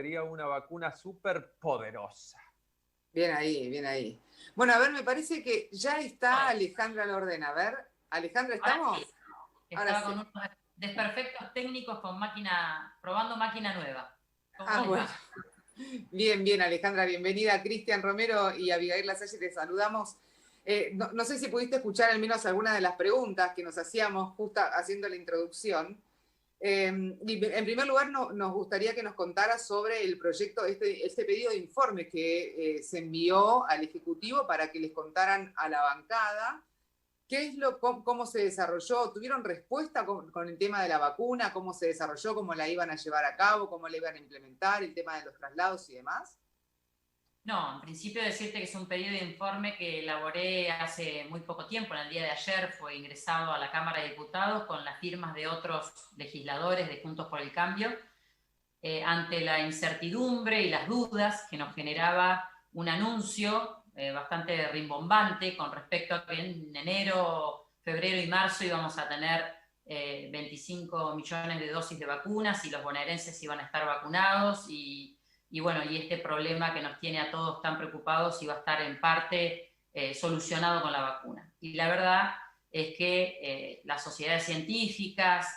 Sería una vacuna súper poderosa. Bien ahí, bien ahí. Bueno, a ver, me parece que ya está Alejandra Lordena. A ver, Alejandra, Ahora ¿estamos? sí, Ahora estaba sí. con unos desperfectos técnicos con máquina, probando máquina nueva. ¿Cómo Ah, les bueno. va? Bien, bien, Alejandra, bienvenida. Cristian Romero y Abigail Lasalle, te saludamos. No sé si pudiste escuchar al menos alguna de las preguntas que nos hacíamos justo haciendo la introducción. Y en primer lugar, nos gustaría que nos contaras sobre el proyecto, este pedido de informe que se envió al Ejecutivo para que les contaran a la bancada. ¿Qué es cómo se desarrolló? ¿Tuvieron respuesta con el tema de la vacuna? ¿Cómo se desarrolló? ¿Cómo la iban a llevar a cabo? ¿Cómo la iban a implementar? ¿El tema de los traslados y demás? No, en principio decirte que es un pedido de informe que elaboré hace muy poco tiempo, en el día de ayer fue ingresado a la Cámara de Diputados con las firmas de otros legisladores de Juntos por el Cambio, ante la incertidumbre y las dudas que nos generaba un anuncio bastante rimbombante con respecto a que en enero, febrero y marzo íbamos a tener 25 millones de dosis de vacunas y los bonaerenses iban a estar vacunados y bueno, y este problema que nos tiene a todos tan preocupados iba a estar en parte solucionado con la vacuna. Y la verdad es que las sociedades científicas,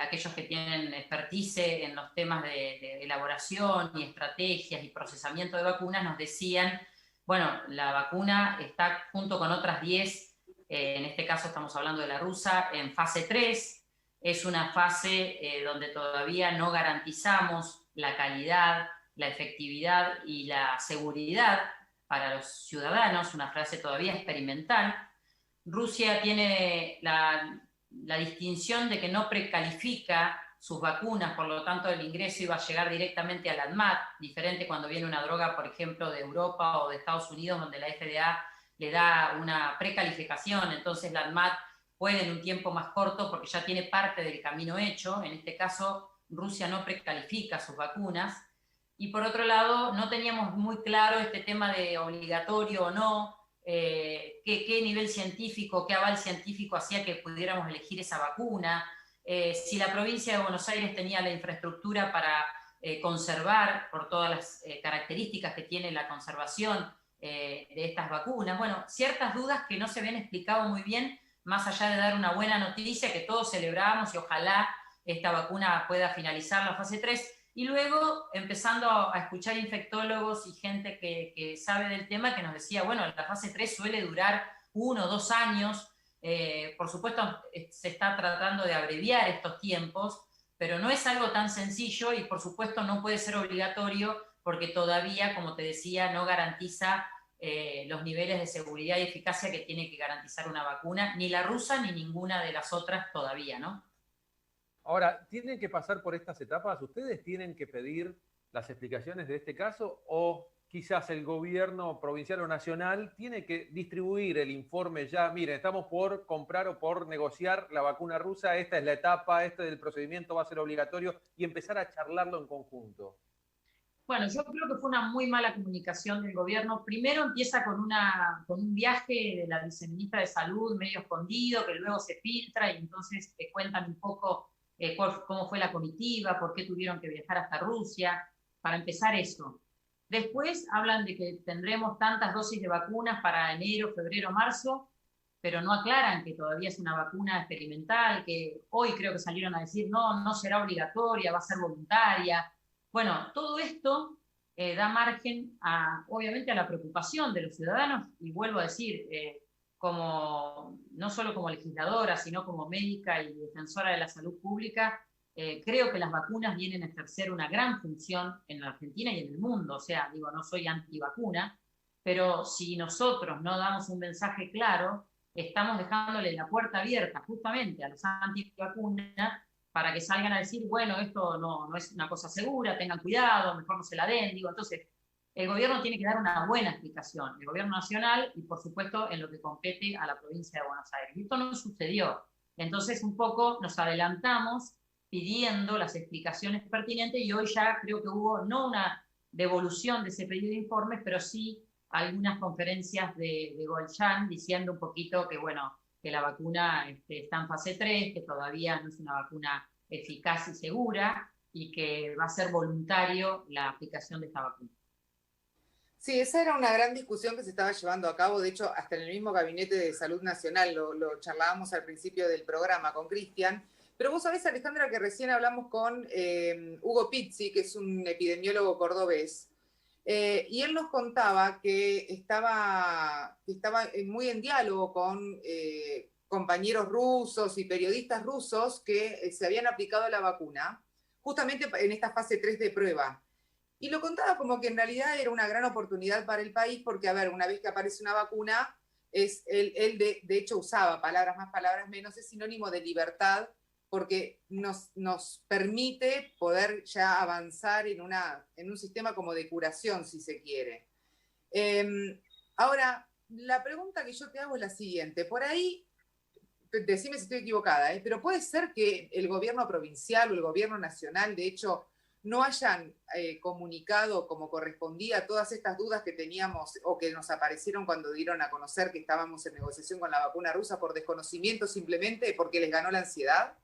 aquellos que tienen expertise en los temas de elaboración y estrategias y procesamiento de vacunas nos decían, bueno, la vacuna está junto con otras 10, en este caso estamos hablando de la rusa, en fase 3, es una fase donde todavía no garantizamos la calidad, la efectividad y la seguridad para los ciudadanos, una fase todavía experimental. Rusia tiene la distinción de que no precalifica sus vacunas, por lo tanto el ingreso iba a llegar directamente al ANMAT, diferente cuando viene una droga, por ejemplo, de Europa o de Estados Unidos, donde la FDA le da una precalificación, entonces la ANMAT puede en un tiempo más corto porque ya tiene parte del camino hecho. En este caso, Rusia no precalifica sus vacunas. Y por otro lado, no teníamos muy claro este tema de obligatorio o no, qué nivel científico, qué aval científico hacía que pudiéramos elegir esa vacuna, si la provincia de Buenos Aires tenía la infraestructura para conservar, por todas las características que tiene la conservación de estas vacunas. Bueno, ciertas dudas que no se habían explicado muy bien, más allá de dar una buena noticia que todos celebramos y ojalá esta vacuna pueda finalizar la fase 3. Y luego empezando a escuchar infectólogos y gente que sabe del tema que nos decía, bueno, la fase 3 suele durar 1 o 2 años, por supuesto se está tratando de abreviar estos tiempos, pero no es algo tan sencillo y por supuesto no puede ser obligatorio porque todavía, como te decía, no garantiza los niveles de seguridad y eficacia que tiene que garantizar una vacuna, ni la rusa ni ninguna de las otras todavía, ¿no? Ahora, ¿tienen que pasar por estas etapas? ¿Ustedes tienen que pedir las explicaciones de este caso o quizás el gobierno provincial o nacional tiene que distribuir el informe ya? Miren, estamos por comprar o por negociar la vacuna rusa, esta es la etapa, este del procedimiento va a ser obligatorio y empezar a charlarlo en conjunto. Bueno, yo creo que fue una muy mala comunicación del gobierno. Primero empieza con un viaje de la viceministra de Salud medio escondido, que luego se filtra y entonces te cuentan un poco cómo fue la comitiva, por qué tuvieron que viajar hasta Rusia, para empezar eso. Después hablan de que tendremos tantas dosis de vacunas para enero, febrero, marzo, pero no aclaran que todavía es una vacuna experimental, que hoy creo que salieron a decir, no, no será obligatoria, va a ser voluntaria. Bueno, todo esto da margen obviamente a la preocupación de los ciudadanos y vuelvo a decir, no solo como legisladora, sino como médica y defensora de la salud pública, creo que las vacunas vienen a ejercer una gran función en la Argentina y en el mundo. O sea, digo, no soy antivacuna, pero si nosotros no damos un mensaje claro, estamos dejándole la puerta abierta justamente a los antivacunas para que salgan a decir, bueno, esto no es una cosa segura, tengan cuidado, mejor no se la den. Digo, entonces, el gobierno tiene que dar una buena explicación, el gobierno nacional y, por supuesto, en lo que compete a la provincia de Buenos Aires. Y esto no sucedió. Entonces, un poco nos adelantamos pidiendo las explicaciones pertinentes y hoy ya creo que hubo no una devolución de ese pedido de informes, pero sí algunas conferencias de Golchan diciendo un poquito que, bueno, que la vacuna está en fase 3, que todavía no es una vacuna eficaz y segura, y que va a ser voluntario la aplicación de esta vacuna. Sí, esa era una gran discusión que se estaba llevando a cabo. De hecho, hasta en el mismo Gabinete de Salud Nacional lo charlábamos al principio del programa con Cristian. Pero vos sabés, Alejandra, que recién hablamos con Hugo Pizzi, que es un epidemiólogo cordobés, y él nos contaba que estaba muy en diálogo con compañeros rusos y periodistas rusos que se habían aplicado la vacuna, justamente en esta fase 3 de prueba. Y lo contaba como que en realidad era una gran oportunidad para el país, porque, a ver, una vez que aparece una vacuna, él de hecho usaba palabras más, palabras menos, es sinónimo de libertad, porque nos permite poder ya avanzar en un sistema como de curación, si se quiere. Ahora, la pregunta que yo te hago es la siguiente. Por ahí, decime si estoy equivocada, pero puede ser que el gobierno provincial o el gobierno nacional, de hecho, no hayan comunicado como correspondía todas estas dudas que teníamos o que nos aparecieron cuando dieron a conocer que estábamos en negociación con la vacuna rusa por desconocimiento, simplemente porque les ganó la ansiedad.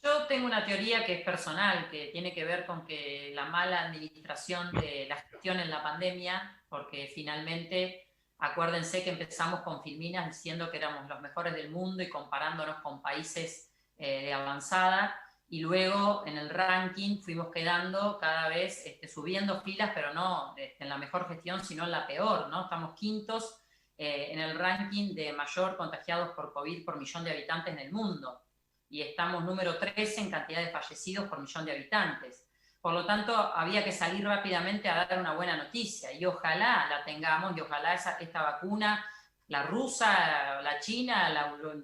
Yo tengo una teoría que es personal, que tiene que ver con que la mala administración de la gestión en la pandemia, porque finalmente, acuérdense que empezamos con Filminas diciendo que éramos los mejores del mundo y comparándonos con países de avanzada, y luego en el ranking fuimos quedando cada vez subiendo filas, pero no en la mejor gestión, sino en la peor, ¿no? Estamos quintos en el ranking de mayor contagiados por COVID por millón de habitantes en el mundo. Y estamos número 13 en cantidad de fallecidos por millón de habitantes. Por lo tanto, había que salir rápidamente a dar una buena noticia, y ojalá la tengamos, y ojalá esta vacuna, la rusa, la china,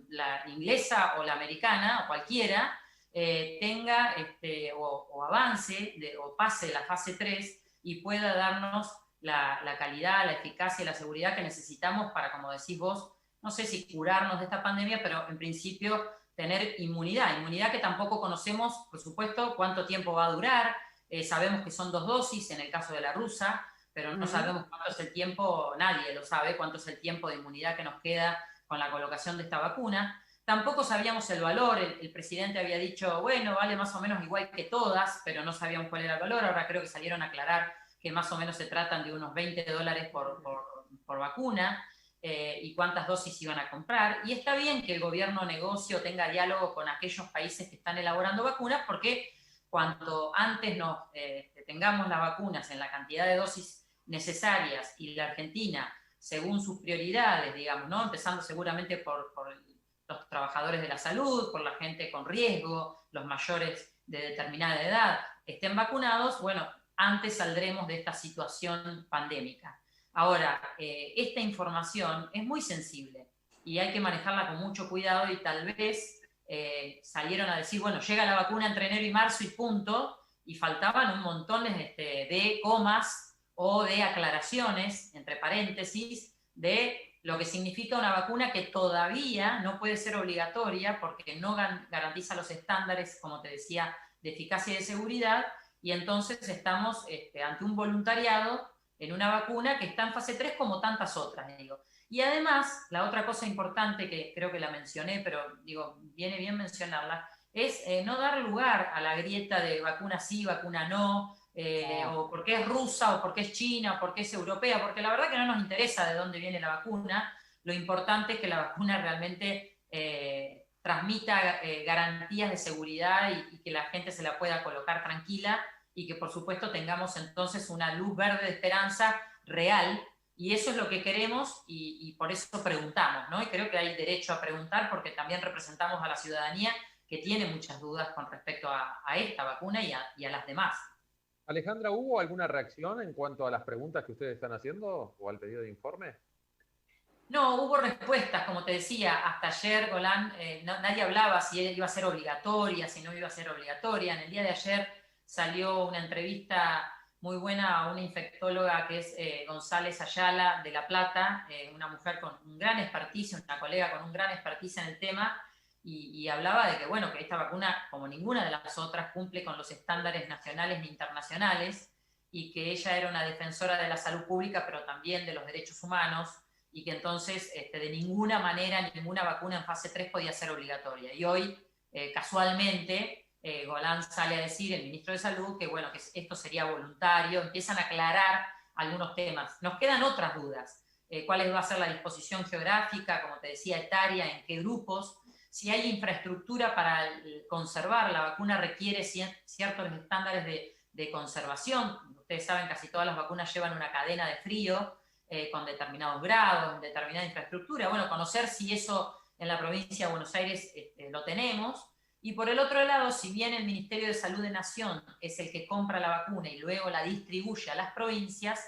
la inglesa o la americana, o cualquiera, tenga o avance o pase la fase 3 y pueda darnos la calidad, la eficacia y la seguridad que necesitamos para, como decís vos, no sé si curarnos de esta pandemia, pero en principio tener inmunidad que tampoco conocemos, por supuesto, cuánto tiempo va a durar. Sabemos que son 2 dosis en el caso de la rusa, pero no sabemos cuánto es el tiempo, nadie lo sabe, cuánto es el tiempo de inmunidad que nos queda con la colocación de esta vacuna. Tampoco sabíamos el valor, el presidente había dicho, bueno, vale más o menos igual que todas, pero no sabíamos cuál era el valor. Ahora creo que salieron a aclarar que más o menos se tratan de unos $20 por vacuna. Y cuántas dosis iban a comprar. Y está bien que el gobierno negocie o tenga diálogo con aquellos países que están elaborando vacunas, porque cuanto antes tengamos las vacunas en la cantidad de dosis necesarias, y la Argentina, según sus prioridades, digamos, ¿no? Empezando seguramente por los trabajadores de la salud, por la gente con riesgo, los mayores de determinada edad, estén vacunados, bueno, antes saldremos de esta situación pandémica. Ahora, esta información es muy sensible y hay que manejarla con mucho cuidado, y tal vez salieron a decir, bueno, llega la vacuna entre enero y marzo y punto, y faltaban un montón de comas o de aclaraciones, entre paréntesis, de lo que significa una vacuna que todavía no puede ser obligatoria porque no garantiza los estándares, como te decía, de eficacia y de seguridad, y entonces estamos ante un voluntariado en una vacuna que está en fase 3 como tantas otras, digo. Y además, la otra cosa importante que creo que la mencioné, pero digo, viene bien mencionarla, es no dar lugar a la grieta de vacuna sí, vacuna no, o porque es rusa, o porque es china, o porque es europea, porque la verdad que no nos interesa de dónde viene la vacuna. Lo importante es que la vacuna realmente transmita garantías de seguridad y que la gente se la pueda colocar tranquila, y que por supuesto tengamos entonces una luz verde de esperanza real, y eso es lo que queremos, y por eso preguntamos, ¿no? Y creo que hay derecho a preguntar, porque también representamos a la ciudadanía que tiene muchas dudas con respecto a esta vacuna y a las demás. Alejandra, ¿hubo alguna reacción en cuanto a las preguntas que ustedes están haciendo o al pedido de informe? No, hubo respuestas, como te decía, hasta ayer, Golan, nadie hablaba si iba a ser obligatoria, si no iba a ser obligatoria. En el día de ayer salió una entrevista muy buena a una infectóloga que es González Ayala de La Plata, una mujer con un gran expertise, una colega con un gran expertise en el tema, y hablaba de que, bueno, que esta vacuna, como ninguna de las otras, cumple con los estándares nacionales e internacionales, y que ella era una defensora de la salud pública, pero también de los derechos humanos, y que entonces de ninguna manera ninguna vacuna en fase 3 podía ser obligatoria. Y hoy, casualmente, Golan sale a decir, el ministro de Salud, que bueno, que esto sería voluntario, empiezan a aclarar algunos temas. Nos quedan otras dudas. ¿Cuál va a ser la disposición geográfica, como te decía, etaria, en qué grupos? Si hay infraestructura para conservar, la vacuna requiere ciertos estándares de conservación. Ustedes saben, casi todas las vacunas llevan una cadena de frío con determinados grados, en determinada infraestructura. Bueno, conocer si eso en la provincia de Buenos Aires lo tenemos. Y por el otro lado, si bien el Ministerio de Salud de Nación es el que compra la vacuna y luego la distribuye a las provincias,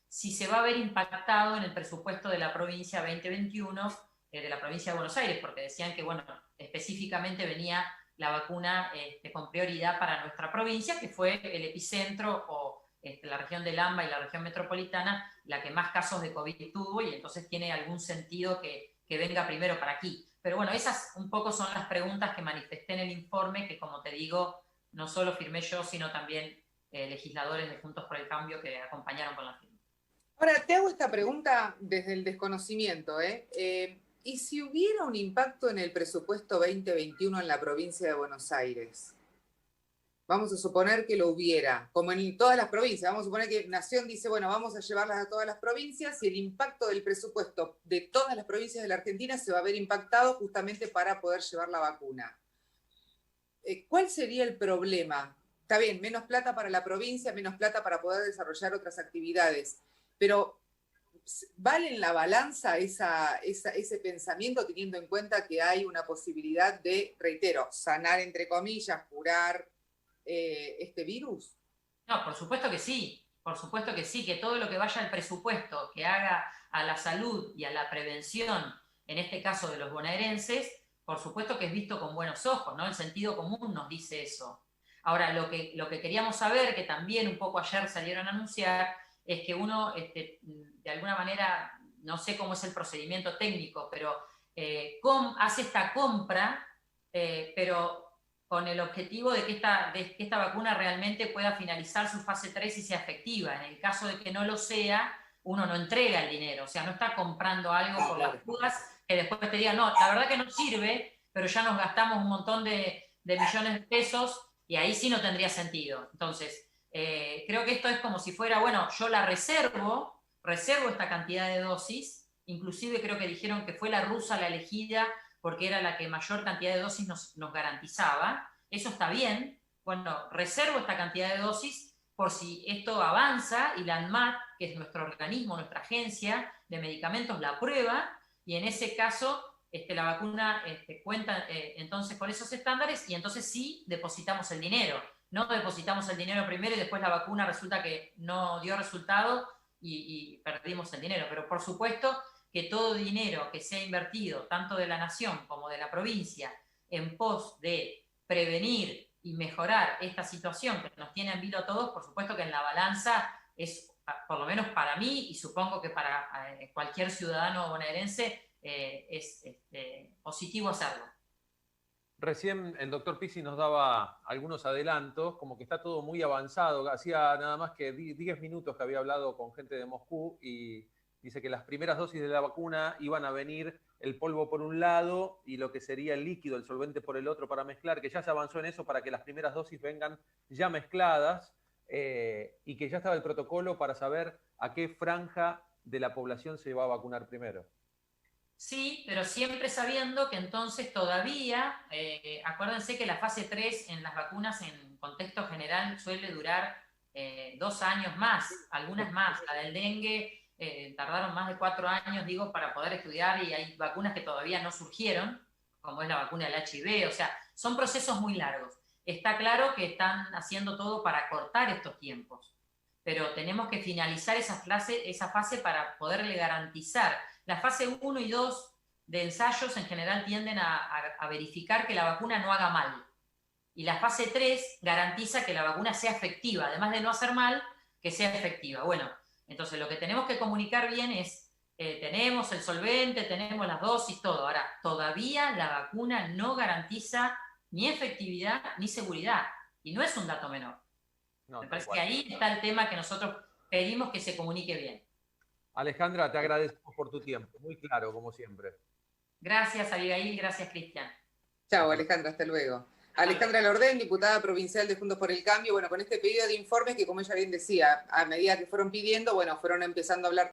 si se va a ver impactado en el presupuesto de la provincia 2021, de la provincia de Buenos Aires, porque decían que, bueno, específicamente venía la vacuna con prioridad para nuestra provincia, que fue el epicentro o la región del AMBA y la región metropolitana, la que más casos de COVID tuvo, y entonces tiene algún sentido que venga primero para aquí. Pero bueno, esas un poco son las preguntas que manifesté en el informe, que como te digo, no solo firmé yo, sino también legisladores de Juntos por el Cambio que acompañaron con la firma. Ahora, te hago esta pregunta desde el desconocimiento, ¿y si hubiera un impacto en el presupuesto 2021 en la provincia de Buenos Aires? Vamos a suponer que lo hubiera, como en todas las provincias. Vamos a suponer que Nación dice, bueno, vamos a llevarlas a todas las provincias y el impacto del presupuesto de todas las provincias de la Argentina se va a ver impactado justamente para poder llevar la vacuna. ¿Cuál sería el problema? Está bien, menos plata para la provincia, menos plata para poder desarrollar otras actividades, pero ¿vale en la balanza ese pensamiento teniendo en cuenta que hay una posibilidad de, reitero, sanar entre comillas, curar este virus? No, por supuesto que sí, que todo lo que vaya al presupuesto, que haga a la salud y a la prevención, en este caso de los bonaerenses, por supuesto que es visto con buenos ojos, ¿no? El sentido común nos dice eso. Ahora, lo que queríamos saber, que también un poco ayer salieron a anunciar, es que uno, de alguna manera, no sé cómo es el procedimiento técnico, pero hace esta compra, pero con el objetivo de que esta vacuna realmente pueda finalizar su fase 3 y sea efectiva. En el caso de que no lo sea, uno no entrega el dinero, o sea, no está comprando algo por las dudas que después te digan, no, la verdad que no sirve, pero ya nos gastamos un montón de millones de pesos y ahí sí no tendría sentido. Entonces, creo que esto es como si fuera, bueno, yo la reservo esta cantidad de dosis, inclusive creo que dijeron que fue la rusa la elegida porque era la que mayor cantidad de dosis nos garantizaba. Eso está bien. Bueno, reservo esta cantidad de dosis por si esto avanza y la ANMAT, que es nuestro organismo, nuestra agencia de medicamentos, la aprueba, y en ese caso la vacuna cuenta entonces con esos estándares y entonces sí depositamos el dinero. No depositamos el dinero primero y después la vacuna resulta que no dio resultado y perdimos el dinero. Pero por supuesto que todo dinero que sea invertido, tanto de la nación como de la provincia, en pos de prevenir y mejorar esta situación que nos tiene en vilo a todos, por supuesto que en la balanza es, por lo menos para mí, y supongo que para cualquier ciudadano bonaerense, es positivo hacerlo. Recién el doctor Pizzi nos daba algunos adelantos, como que está todo muy avanzado. Hacía nada más que 10 minutos que había hablado con gente de Moscú y dice que las primeras dosis de la vacuna iban a venir el polvo por un lado y lo que sería el líquido, el solvente por el otro para mezclar, que ya se avanzó en eso para que las primeras dosis vengan ya mezcladas y que ya estaba el protocolo para saber a qué franja de la población se va a vacunar primero. Sí, pero siempre sabiendo que entonces todavía, acuérdense que la fase 3 en las vacunas en contexto general suele durar 2 años más, algunas más. La del dengue tardaron más de 4 años, digo, para poder estudiar y hay vacunas que todavía no surgieron, como es la vacuna del HIV, o sea, son procesos muy largos. Está claro que están haciendo todo para cortar estos tiempos, pero tenemos que finalizar esa fase para poderle garantizar. La fase 1 y 2 de ensayos en general tienden a verificar que la vacuna no haga mal. Y la fase 3 garantiza que la vacuna sea efectiva, además de no hacer mal, que sea efectiva. Bueno, entonces lo que tenemos que comunicar bien es, tenemos el solvente, tenemos las dosis, todo. Ahora, todavía la vacuna no garantiza ni efectividad ni seguridad. Y no es un dato menor. No, me parece que ahí está el tema que nosotros pedimos que se comunique bien. Alejandra, te agradecemos por tu tiempo, muy claro, como siempre. Gracias, Abigail, gracias, Cristian. Chao, Alejandra, hasta luego. Alejandra Lordén, diputada provincial de Juntos por el Cambio, bueno, con este pedido de informes que, como ella bien decía, a medida que fueron pidiendo, bueno, fueron empezando a hablar